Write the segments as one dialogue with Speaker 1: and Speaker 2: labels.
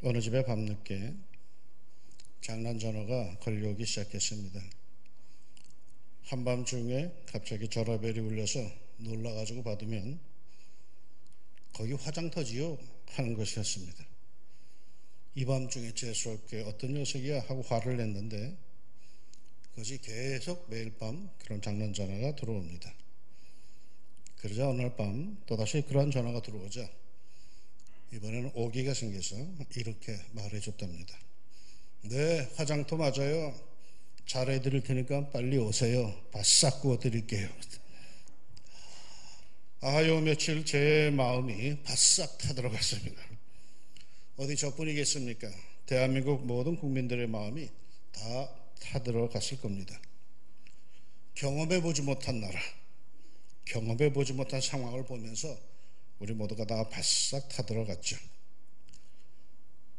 Speaker 1: 어느 집에 밤늦게 장난 전화가 걸려오기 시작했습니다. 한밤중에 갑자기 전화벨이 울려서 놀라가지고 받으면 거기 화장터지요? 하는 것이었습니다. 이 밤중에 재수없게 어떤 녀석이야? 하고 화를 냈는데 그것이 계속 매일 밤 그런 장난 전화가 들어옵니다. 그러자 어느 날 밤 또다시 그러한 전화가 들어오자 이번에는 오기가 생겨서 이렇게 말해줬답니다. 네, 화장터 맞아요. 잘해드릴 테니까 빨리 오세요. 바싹 구워드릴게요. 요 며칠 제 마음이 바싹 타들어갔습니다. 어디 저뿐이겠습니까? 대한민국 모든 국민들의 마음이 다 타들어갔을 겁니다. 경험해보지 못한 나라, 경험해보지 못한 상황을 보면서 우리 모두가 다 바싹 타들어갔죠.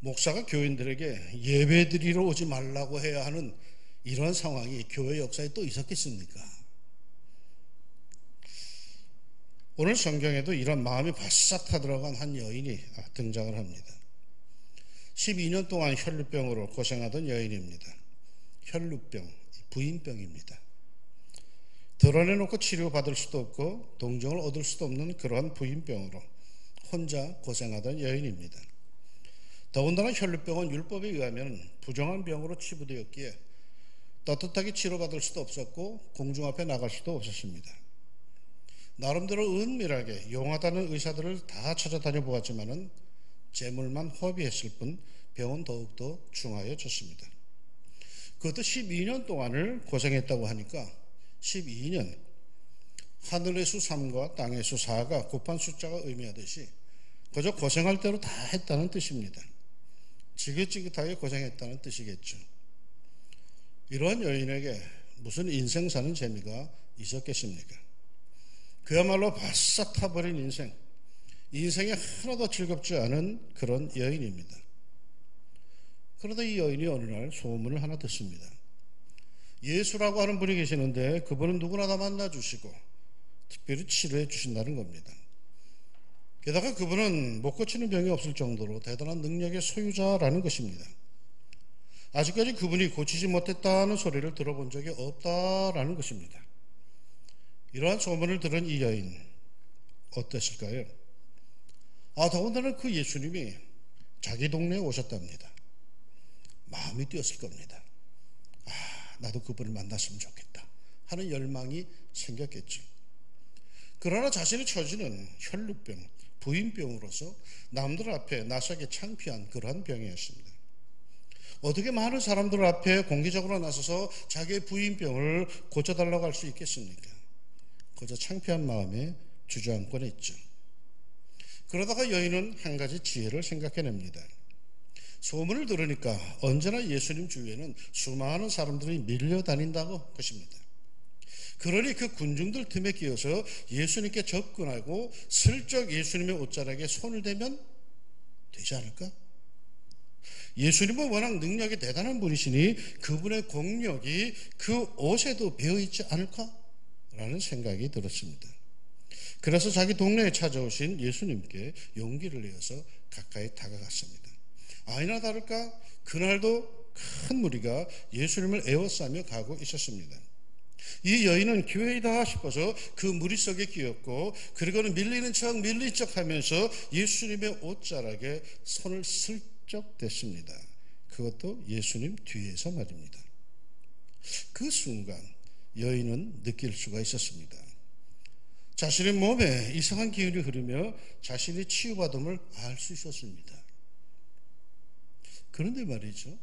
Speaker 1: 목사가 교인들에게 예배드리러 오지 말라고 해야 하는 이런 상황이 교회 역사에 또 있었겠습니까? 오늘 성경에도 이런 마음이 바싹 타들어간 한 여인이 등장을 합니다. 12년 동안 혈루병으로 고생하던 여인입니다. 혈루병, 부인병입니다. 드러내놓고 치료받을 수도 없고 동정을 얻을 수도 없는 그러한 부인병으로 혼자 고생하던 여인입니다. 더군다나 혈루병은 율법에 의하면 부정한 병으로 치부되었기에 떳떳하게 치료받을 수도 없었고 공중 앞에 나갈 수도 없었습니다. 나름대로 은밀하게 용하다는 의사들을 다 찾아다녀 보았지만은 재물만 허비했을 뿐 병은 더욱더 중하여졌습니다. 그것도 12년 동안을 고생했다고 하니까 12년, 하늘의 수 3과 땅의 수 4가 곱한 숫자가 의미하듯이 그저 고생할 대로 다 했다는 뜻입니다. 지긋지긋하게 고생했다는 뜻이겠죠. 이러한 여인에게 무슨 인생 사는 재미가 있었겠습니까? 그야말로 바싹 타버린 인생이 하나도 즐겁지 않은 그런 여인입니다. 그러다 이 여인이 어느 날 소문을 하나 듣습니다. 예수라고 하는 분이 계시는데 그분은 누구나 다 만나주시고 특별히 치료해 주신다는 겁니다. 게다가 그분은 못 고치는 병이 없을 정도로 대단한 능력의 소유자라는 것입니다. 아직까지 그분이 고치지 못했다는 소리를 들어본 적이 없다라는 것입니다. 이러한 소문을 들은 이 여인 어땠을까요? 더군다나 그 예수님이 자기 동네에 오셨답니다. 마음이 뛰었을 겁니다. 나도 그분을 만났으면 좋겠다 하는 열망이 생겼겠죠. 그러나 자신의 처지는 혈루병, 부인병으로서 남들 앞에 나서기 창피한 그러한 병이었습니다. 어떻게 많은 사람들 앞에 공개적으로 나서서 자기의 부인병을 고쳐달라고 할 수 있겠습니까? 그저 창피한 마음에 주저앉곤 했죠. 그러다가 여인은 한 가지 지혜를 생각해냅니다. 소문을 들으니까 언제나 예수님 주위에는 수많은 사람들이 밀려다닌다고 것입니다. 그러니 그 군중들 틈에 끼어서 예수님께 접근하고 슬쩍 예수님의 옷자락에 손을 대면 되지 않을까? 예수님은 워낙 능력이 대단한 분이시니 그분의 공력이 그 옷에도 배어있지 않을까? 라는 생각이 들었습니다. 그래서 자기 동네에 찾아오신 예수님께 용기를 내어서 가까이 다가갔습니다. 아니나 다를까 그날도 큰 무리가 예수님을 에워싸며 가고 있었습니다. 이 여인은 교회이다 싶어서 그 무리 속에 끼었고 그리고는 밀린 척 하면서 예수님의 옷자락에 손을 슬쩍 댔습니다. 그것도 예수님 뒤에서 말입니다. 그 순간 여인은 느낄 수가 있었습니다. 자신의 몸에 이상한 기운이 흐르며 자신이 치유받음을 알 수 있었습니다. 그런데 말이죠.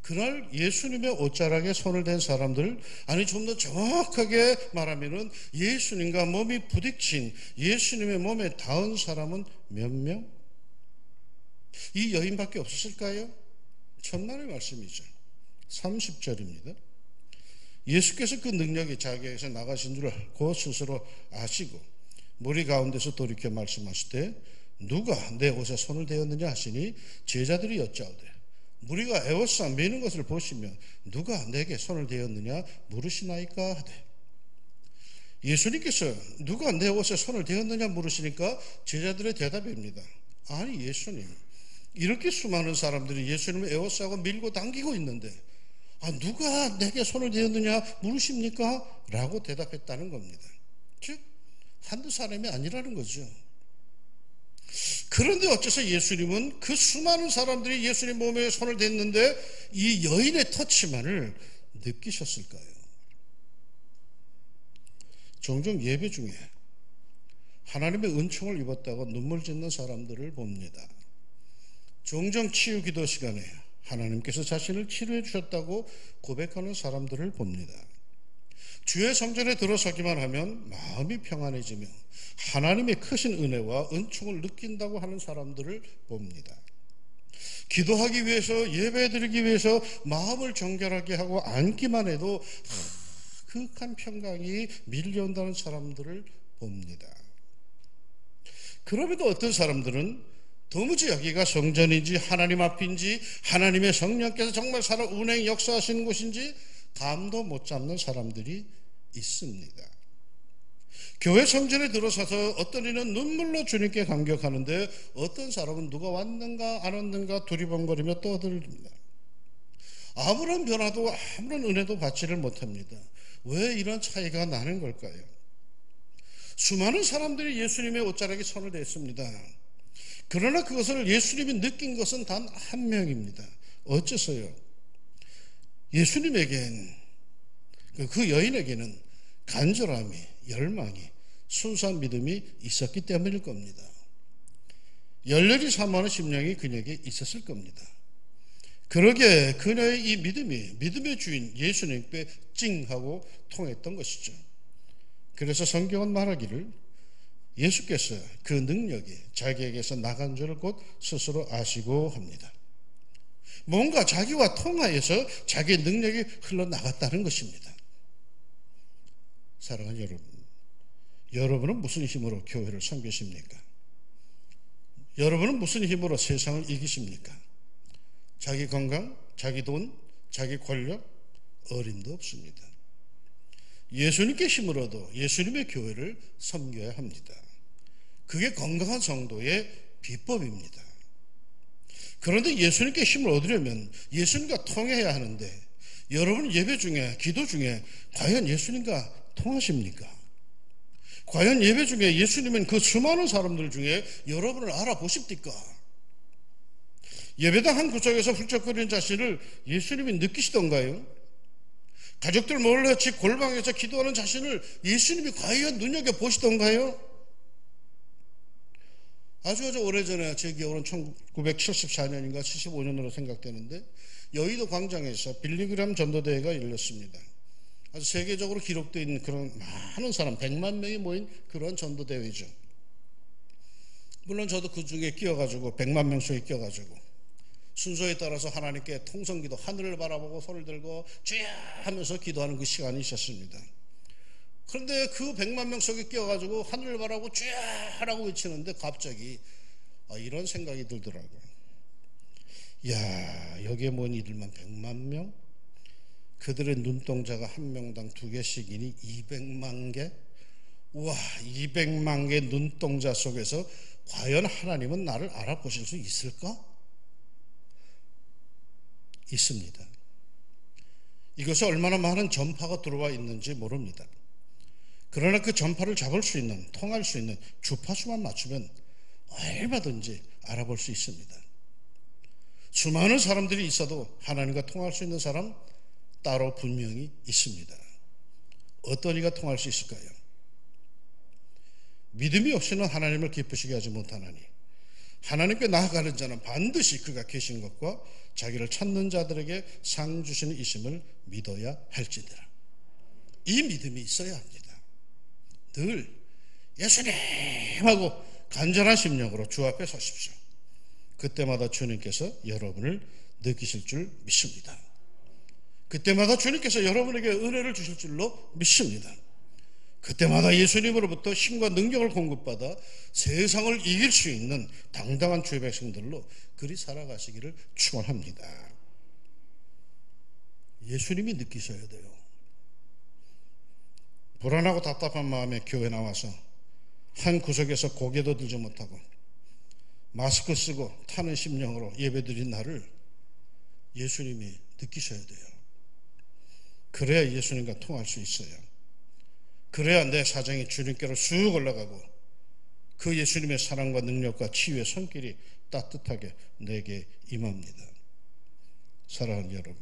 Speaker 1: 그날 예수님의 옷자락에 손을 댄 사람들, 아니 좀 더 정확하게 말하면은 예수님과 몸이 부딪힌 예수님의 몸에 닿은 사람은 몇 명? 이 여인밖에 없었을까요? 천만의 말씀이죠. 30절입니다. 예수께서 그 능력이 자기에게서 나가신 줄 곧 스스로 아시고 무리 가운데서 돌이켜 말씀하시되 누가 내 옷에 손을 대었느냐 하시니 제자들이 여짜오되 무리가 에워싸 매는 것을 보시면 누가 내게 손을 대었느냐 물으시나이까 하되 예수님께서 누가 내 옷에 손을 대었느냐 물으시니까 제자들의 대답입니다. 아니 예수님 이렇게 수많은 사람들이 예수님을 에워싸고 밀고 당기고 있는데 누가 내게 손을 대었느냐 물으십니까? 라고 대답했다는 겁니다. 즉 한두 사람이 아니라는 거죠. 그런데 어째서 예수님은 그 수많은 사람들이 예수님 몸에 손을 댔는데 이 여인의 터치만을 느끼셨을까요? 종종 예배 중에 하나님의 은총을 입었다고 눈물 짓는 사람들을 봅니다. 종종 치유 기도 시간에 하나님께서 자신을 치료해 주셨다고 고백하는 사람들을 봅니다. 주의 성전에 들어서기만 하면 마음이 평안해지며 하나님의 크신 은혜와 은총을 느낀다고 하는 사람들을 봅니다. 기도하기 위해서 예배드리기 위해서 마음을 정결하게 하고 앉기만 해도 극한 평강이 밀려온다는 사람들을 봅니다. 그럼에도 어떤 사람들은 도무지 여기가 성전인지 하나님 앞인지 하나님의 성령께서 정말 살아 운행 역사하시는 곳인지 감도 못 잡는 사람들이 있습니다. 교회 성전에 들어서서 어떤 이는 눈물로 주님께 감격하는데 어떤 사람은 누가 왔는가 안 왔는가 두리번거리며 떠들립니다. 아무런 변화도 아무런 은혜도 받지를 못합니다. 왜 이런 차이가 나는 걸까요? 수많은 사람들이 예수님의 옷자락에 손을 댔습니다. 그러나 그것을 예수님이 느낀 것은 단 한 명입니다. 어째서요? 예수님에겐 그 여인에게는 간절함이, 열망이, 순수한 믿음이 있었기 때문일 겁니다. 열렬히 사모하는 심령이 그녀에게 있었을 겁니다. 그러기에 그녀의 이 믿음이 믿음의 주인 예수님께 찡하고 통했던 것이죠. 그래서 성경은 말하기를 예수께서 그 능력이 자기에게서 나간 줄을 곧 스스로 아시고 합니다. 뭔가 자기와 통하여서 자기의 능력이 흘러나갔다는 것입니다. 사랑하는 여러분, 여러분은 무슨 힘으로 교회를 섬기십니까? 여러분은 무슨 힘으로 세상을 이기십니까? 자기 건강, 자기 돈, 자기 권력, 어림도 없습니다. 예수님께 힘으로도 예수님의 교회를 섬겨야 합니다. 그게 건강한 성도의 비법입니다. 그런데 예수님께 힘을 얻으려면 예수님과 통해야 하는데 여러분 예배 중에 기도 중에 과연 예수님과 통하십니까? 과연 예배 중에 예수님은 그 수많은 사람들 중에 여러분을 알아보십니까? 예배당 한 구석에서 훌쩍거리는 자신을 예수님이 느끼시던가요? 가족들 몰래 집 골방에서 기도하는 자신을 예수님이 과연 눈여겨보시던가요? 아주 오래전에 제 기억으로는 1974년인가 75년으로 생각되는데 여의도 광장에서 빌리그람 전도대회가 열렸습니다. 아주 세계적으로 기록되어 있는 그런 많은 사람 100만 명이 모인 그런 전도대회죠. 물론 저도 그 중에 끼어가지고 100만 명 속에 끼어가지고 순서에 따라서 하나님께 통성기도 하늘을 바라보고 손을 들고 주여 하면서 기도하는 그 시간이 있었습니다. 그런데 그 100만 명 속에 끼어가지고 하늘을 바라보고 주여 하라고 외치는데 갑자기 이런 생각이 들더라고요. 야, 여기에 모인 이들만 100만 명? 그들의 눈동자가 한 명당 2개씩이니 200만 개? 우와, 200만 개 눈동자 속에서 과연 하나님은 나를 알아보실 수 있을까? 있습니다. 이것이 얼마나 많은 전파가 들어와 있는지 모릅니다. 그러나 그 전파를 잡을 수 있는, 통할 수 있는 주파수만 맞추면 얼마든지 알아볼 수 있습니다. 수많은 사람들이 있어도 하나님과 통할 수 있는 사람 따로 분명히 있습니다. 어떤 이가 통할 수 있을까요? 믿음이 없이는 하나님을 기쁘시게 하지 못하나니 하나님께 나아가는 자는 반드시 그가 계신 것과 자기를 찾는 자들에게 상 주시는 이심을 믿어야 할지니라. 이 믿음이 있어야 합니다. 늘 예수님 하고 간절한 심령으로 주 앞에 서십시오. 그때마다 주님께서 여러분을 느끼실 줄 믿습니다. 그때마다 주님께서 여러분에게 은혜를 주실 줄로 믿습니다. 그때마다 예수님으로부터 힘과 능력을 공급받아 세상을 이길 수 있는 당당한 주의 백성들로 그리 살아가시기를 축원합니다. 예수님이 느끼셔야 돼요. 불안하고 답답한 마음에 교회 나와서 한 구석에서 고개도 들지 못하고 마스크 쓰고 타는 심령으로 예배드린 나를 예수님이 느끼셔야 돼요. 그래야 예수님과 통할 수 있어요. 그래야 내 사정이 주님께로 쑥 올라가고 그 예수님의 사랑과 능력과 치유의 손길이 따뜻하게 내게 임합니다. 사랑하는 여러분,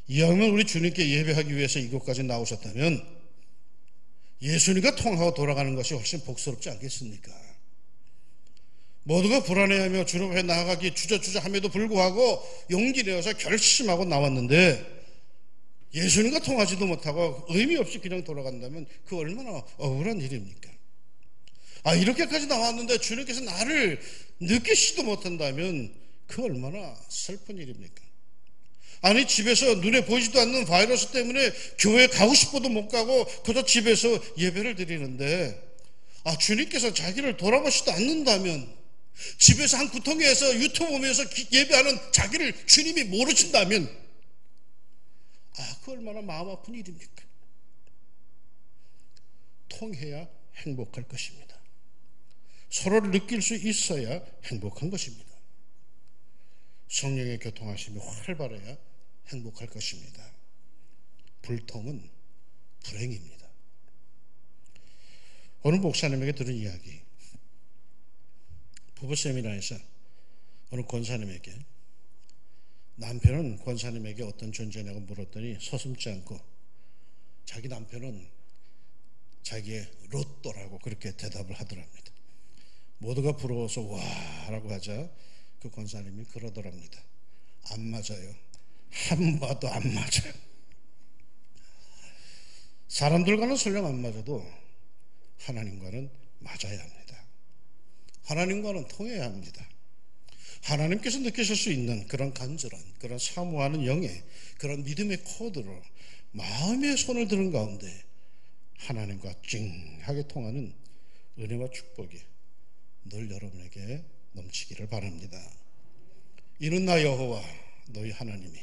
Speaker 1: 이왕이면 우리 주님께 예배하기 위해서 이곳까지 나오셨다면 예수님과 통하고 돌아가는 것이 훨씬 복스럽지 않겠습니까? 모두가 불안해하며 주님 앞에 나아가기 주저함에도 불구하고 용기 내어서 결심하고 나왔는데 예수님과 통하지도 못하고 의미 없이 그냥 돌아간다면 그 얼마나 억울한 일입니까? 이렇게까지 나왔는데 주님께서 나를 느끼시지도 못한다면 그 얼마나 슬픈 일입니까? 아니, 집에서 눈에 보이지도 않는 바이러스 때문에 교회 가고 싶어도 못 가고 그저 집에서 예배를 드리는데 주님께서 자기를 돌아보시지도 않는다면, 집에서 한 구덩이에서 유튜브 보면서 예배하는 자기를 주님이 모르신다면 그 얼마나 마음 아픈 일입니까? 통해야 행복할 것입니다. 서로를 느낄 수 있어야 행복한 것입니다. 성령의 교통하심이 활발해야 행복할 것입니다. 불통은 불행입니다. 어느 목사님에게 들은 이야기, 부부 세미나에서 어느 권사님에게 남편은 권사님에게 어떤 존재냐고 물었더니 서슴지 않고 자기 남편은 자기의 로또라고 그렇게 대답을 하더랍니다. 모두가 부러워서 와 라고 하자 그 권사님이 그러더랍니다. 안 맞아요. 한 봐도 안 맞아요. 사람들과는 설령 안 맞아도 하나님과는 맞아야 합니다. 하나님과는 통해야 합니다. 하나님께서 느끼실 수 있는 그런 간절한, 그런 사모하는 영의 그런 믿음의 코드로 마음의 손을 드는 가운데 하나님과 찡하게 통하는 은혜와 축복이 늘 여러분에게 넘치기를 바랍니다. 이는 나 여호와 너희 하나님이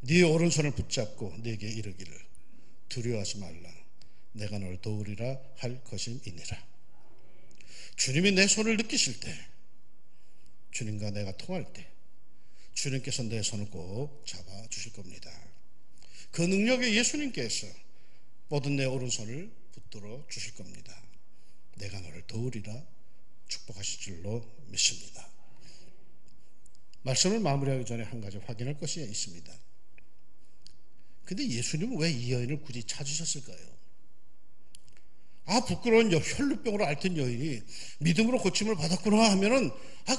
Speaker 1: 네 오른손을 붙잡고 네게 이르기를 두려워하지 말라. 내가 널 도우리라 할 것임이니라. 주님이 내 손을 느끼실 때, 주님과 내가 통할 때 주님께서 내 손을 꼭 잡아주실 겁니다. 그 능력에 예수님께서 모든 내 오른손을 붙들어 주실 겁니다. 내가 너를 도우리라 축복하실 줄로 믿습니다. 말씀을 마무리하기 전에 한 가지 확인할 것이 있습니다. 근데 예수님은 왜 이 여인을 굳이 찾으셨을까요? 부끄러운 혈루병으로 앓던 여인이 믿음으로 고침을 받았구나 하면은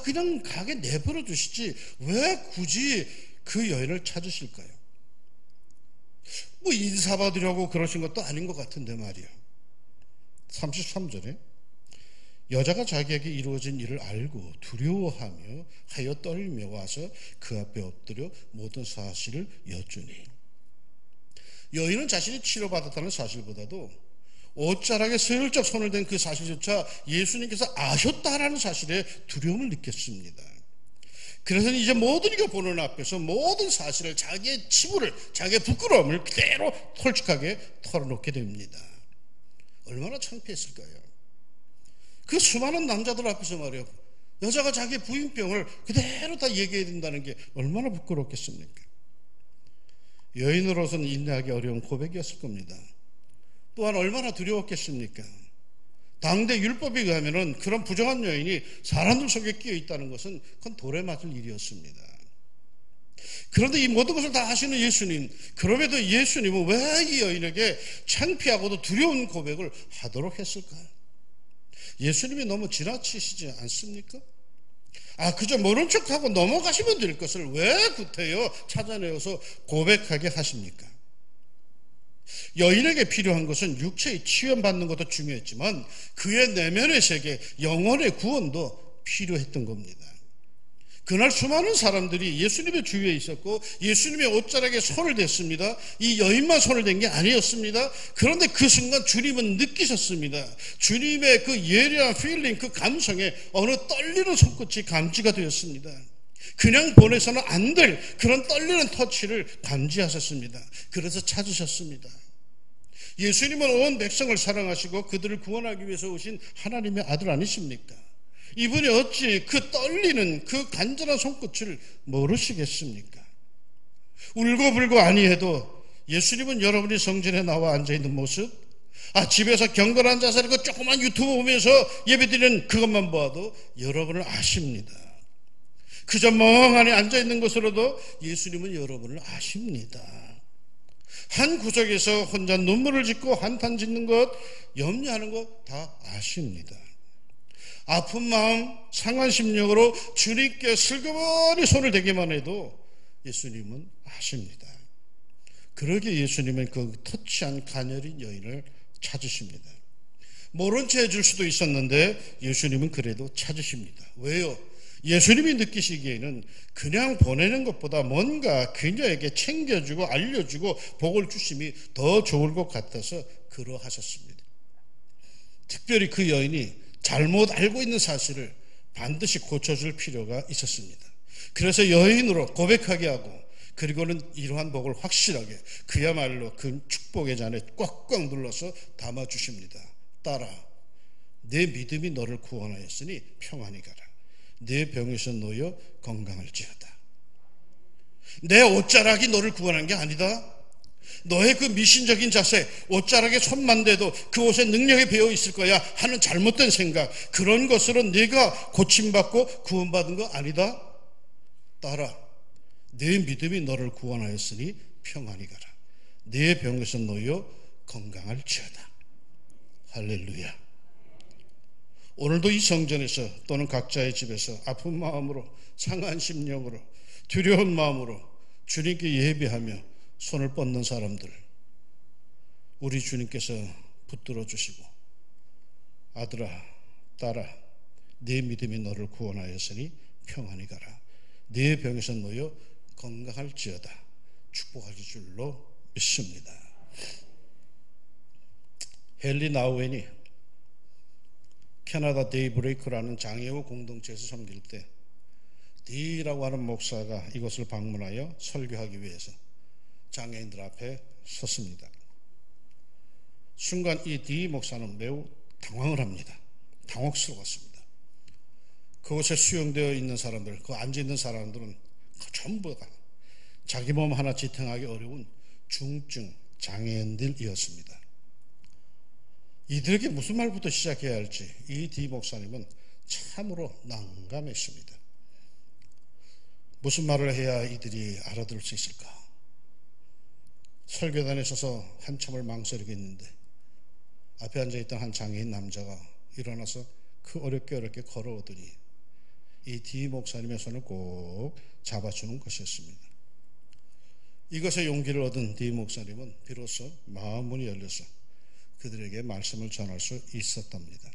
Speaker 1: 그냥 가게 내버려 두시지 왜 굳이 그 여인을 찾으실까요? 인사받으려고 그러신 것도 아닌 것 같은데 말이에요. 33절에 여자가 자기에게 이루어진 일을 알고 두려워하며 하여 떨며 와서 그 앞에 엎드려 모든 사실을 여쭈니, 여인은 자신이 치료받았다는 사실보다도 옷자락에 슬쩍 손을 댄 그 사실조차 예수님께서 아셨다라는 사실에 두려움을 느꼈습니다. 그래서 이제 모든 이가 보는 앞에서 모든 사실을, 자기의 치부를, 자기의 부끄러움을 그대로 솔직하게 털어놓게 됩니다. 얼마나 창피했을까요? 그 수많은 남자들 앞에서 말이에요, 여자가 자기의 부인병을 그대로 다 얘기해야 된다는 게 얼마나 부끄럽겠습니까? 여인으로서는 인내하기 어려운 고백이었을 겁니다. 또한 얼마나 두려웠겠습니까? 당대 율법에 의하면은 그런 부정한 여인이 사람들 속에 끼어 있다는 것은 그건 돌에 맞을 일이었습니다. 그런데 이 모든 것을 다 하시는 예수님, 그럼에도 예수님은 왜 이 여인에게 창피하고도 두려운 고백을 하도록 했을까요? 예수님이 너무 지나치시지 않습니까? 그저 모른 척하고 넘어가시면 될 것을 왜 구태여 찾아내어서 고백하게 하십니까? 여인에게 필요한 것은 육체의 치유받는 것도 중요했지만 그의 내면의 세계, 영혼의 구원도 필요했던 겁니다. 그날 수많은 사람들이 예수님의 주위에 있었고 예수님의 옷자락에 손을 댔습니다. 이 여인만 손을 댄 게 아니었습니다. 그런데 그 순간 주님은 느끼셨습니다. 주님의 그 예리한 필링, 그 감성에 어느 떨리는 손끝이 감지가 되었습니다. 그냥 보내서는 안 될 그런 떨리는 터치를 감지하셨습니다. 그래서 찾으셨습니다. 예수님은 온 백성을 사랑하시고 그들을 구원하기 위해서 오신 하나님의 아들 아니십니까? 이분이 어찌 그 떨리는 그 간절한 손끝을 모르시겠습니까? 울고불고 아니해도 예수님은 여러분이 성전에 나와 앉아있는 모습, 집에서 경건한 자세로 그 조그만 유튜브 보면서 예배드리는 그것만 보아도 여러분을 아십니다. 그저 멍하니 앉아있는 것으로도 예수님은 여러분을 아십니다. 한 구석에서 혼자 눈물을 짓고 한탄 짓는 것, 염려하는 것 다 아십니다. 아픈 마음, 상한 심령으로 주님께 슬그머니 손을 대기만 해도 예수님은 아십니다. 그러기에 예수님은 그 터치한 가녀린 여인을 찾으십니다. 모른 채 해줄 수도 있었는데 예수님은 그래도 찾으십니다. 왜요? 예수님이 느끼시기에는 그냥 보내는 것보다 뭔가 그녀에게 챙겨주고 알려주고 복을 주심이 더 좋을 것 같아서 그러하셨습니다. 특별히 그 여인이 잘못 알고 있는 사실을 반드시 고쳐줄 필요가 있었습니다. 그래서 여인으로 고백하게 하고, 그리고는 이러한 복을 확실하게 그야말로 그 축복의 잔에 꽉꽉 눌러서 담아주십니다. 딸아, 내 믿음이 너를 구원하였으니 평안히 가라. 내 병에서 놓여 건강할지어다. 내 옷자락이 너를 구원한 게 아니다. 너의 그 미신적인 자세, 옷자락에 손만 대도 그 옷에 능력이 배어 있을 거야 하는 잘못된 생각, 그런 것으로 네가 고침받고 구원받은 거 아니다. 딸아, 내 믿음이 너를 구원하였으니 평안히 가라. 내 병에서 놓여 건강할지어다. 할렐루야. 오늘도 이 성전에서 또는 각자의 집에서 아픈 마음으로, 상한 심령으로, 두려운 마음으로 주님께 예배하며 손을 뻗는 사람들, 우리 주님께서 붙들어 주시고, 아들아, 딸아, 네 믿음이 너를 구원하였으니 평안히 가라. 네 병에서 놓여 건강할지어다. 축복하실 줄로 믿습니다. 헨리 나우엔이 캐나다 데이브레이크라는 장애우 공동체에서 섬길 때 디라고 하는 목사가 이곳을 방문하여 설교하기 위해서 장애인들 앞에 섰습니다. 순간 이 디 목사는 매우 당황을 합니다. 당혹스러웠습니다. 그곳에 수용되어 있는 사람들, 그 앉아있는 사람들은 전부 다 자기 몸 하나 지탱하기 어려운 중증 장애인들이었습니다. 이들에게 무슨 말부터 시작해야 할지 이 디 목사님은 참으로 난감했습니다. 무슨 말을 해야 이들이 알아들을 수 있을까? 설교단에 서서 한참을 망설이고 있는데 앞에 앉아있던 한 장애인 남자가 일어나서 그 어렵게 걸어오더니 이 디 목사님의 손을 꼭 잡아주는 것이었습니다. 이것에 용기를 얻은 디 목사님은 비로소 마음문이 열려서 그들에게 말씀을 전할 수 있었답니다.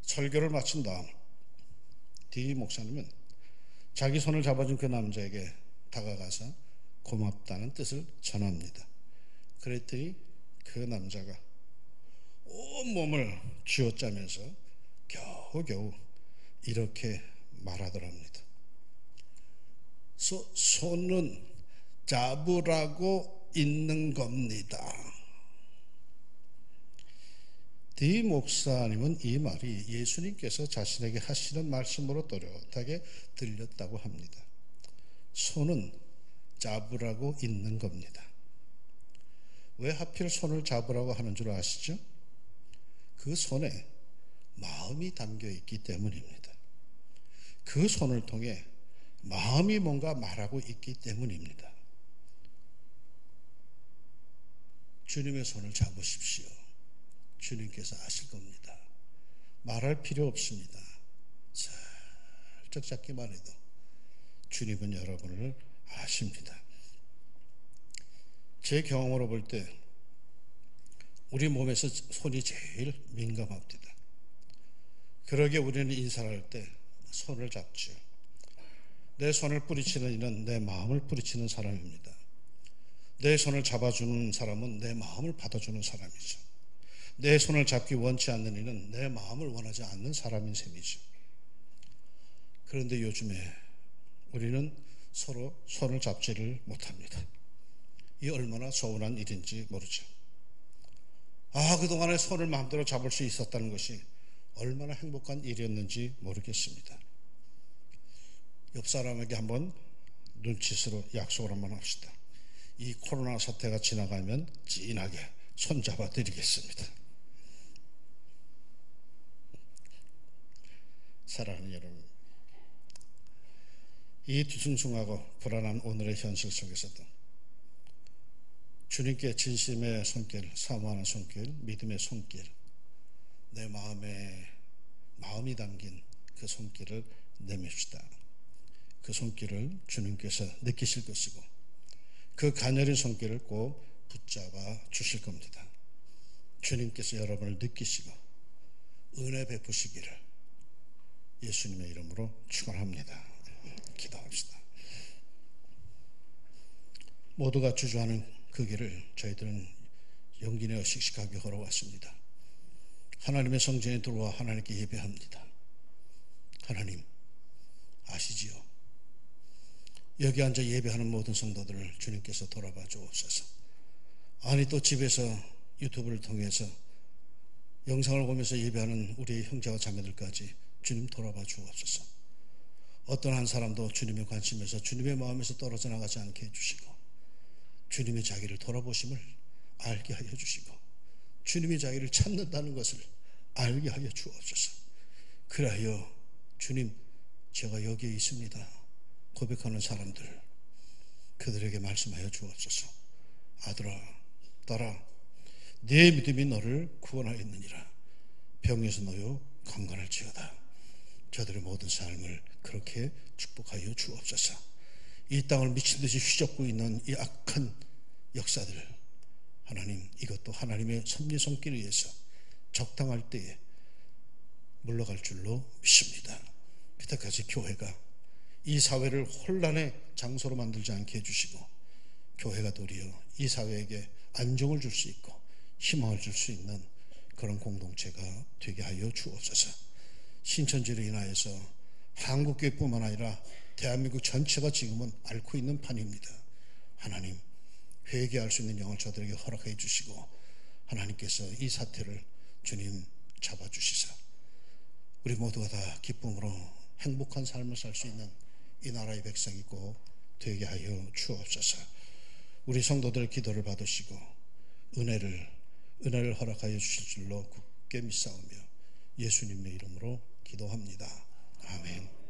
Speaker 1: 설교를 마친 다음 디 목사님은 자기 손을 잡아준 그 남자에게 다가가서 고맙다는 뜻을 전합니다. 그랬더니 그 남자가 온몸을 쥐어짜면서 겨우겨우 이렇게 말하더랍니다. 손은 잡으라고 있는 겁니다. 디 목사님은 이 말이 예수님께서 자신에게 하시는 말씀으로 또렷하게 들렸다고 합니다. 손은 잡으라고 있는 겁니다. 왜 하필 손을 잡으라고 하는 줄 아시죠? 그 손에 마음이 담겨 있기 때문입니다. 그 손을 통해 마음이 뭔가 말하고 있기 때문입니다. 주님의 손을 잡으십시오. 주님께서 아실 겁니다. 말할 필요 없습니다. 살짝 잡기만 해도 주님은 여러분을 아십니다. 제 경험으로 볼 때 우리 몸에서 손이 제일 민감합니다. 그러기에 우리는 인사를 할 때 손을 잡죠. 내 손을 뿌리치는 이는 내 마음을 뿌리치는 사람입니다. 내 손을 잡아주는 사람은 내 마음을 받아주는 사람이죠. 내 손을 잡기 원치 않는 이는 내 마음을 원하지 않는 사람인 셈이죠. 그런데 요즘에 우리는 서로 손을 잡지를 못합니다. 이 얼마나 서운한 일인지 모르죠. 그동안에 손을 마음대로 잡을 수 있었다는 것이 얼마나 행복한 일이었는지 모르겠습니다. 옆 사람에게 한번 눈짓으로 약속을 한번 합시다. 이 코로나 사태가 지나가면 진하게 손잡아 드리겠습니다. 사랑하는 여러분, 이 뒤숭숭하고 불안한 오늘의 현실 속에서도 주님께 진심의 손길, 사모하는 손길, 믿음의 손길, 내 마음이 담긴 그 손길을 내밉시다. 그 손길을 주님께서 느끼실 것이고 그 가녀린 손길을 꼭 붙잡아 주실 겁니다. 주님께서 여러분을 느끼시고 은혜 베푸시기를 예수님의 이름으로 축원합니다. 기도합시다. 모두가 주저하는 그 길을 저희들은 용기 내어 씩씩하게 걸어왔습니다. 하나님의 성전에 들어와 하나님께 예배합니다. 하나님 아시지요? 여기 앉아 예배하는 모든 성도들을 주님께서 돌아봐 주옵소서. 아니 또 집에서 유튜브를 통해서 영상을 보면서 예배하는 우리 형제와 자매들까지 주님 돌아봐 주옵소서. 어떤 한 사람도 주님의 관심에서 주님의 마음에서 떨어져 나가지 않게 해주시고 주님의 자기를 돌아보심을 알게 하여 주시고 주님의 자기를 찾는다는 것을 알게 하여 주옵소서. 그리하여 주님 제가 여기에 있습니다 고백하는 사람들 그들에게 말씀하여 주옵소서. 아들아 딸아 네 믿음이 너를 구원하였느니라. 병에서 놓여 강건할지어다. 저들의 모든 삶을 그렇게 축복하여 주옵소서. 이 땅을 미친듯이 휘젓고 있는 이 악한 역사들 하나님 이것도 하나님의 섭리 손길에 의해서 적당할 때에 물러갈 줄로 믿습니다. 그때까지 교회가 이 사회를 혼란의 장소로 만들지 않게 해주시고 교회가 도리어 이 사회에게 안정을 줄 수 있고 희망을 줄 수 있는 그런 공동체가 되게 하여 주옵소서. 신천지로 인하여서 한국교회뿐만 아니라 대한민국 전체가 지금은 앓고 있는 판입니다. 하나님 회개할 수 있는 영을 저들에게 허락해 주시고 하나님께서 이 사태를 주님 잡아주시사 우리 모두가 다 기쁨으로 행복한 삶을 살 수 있는 이 나라의 백성이 꼭 되게 하여 주옵소서. 우리 성도들의 기도를 받으시고 은혜를 허락하여 주실 줄로 굳게 믿사오며 예수님의 이름으로 기도합니다. 아멘.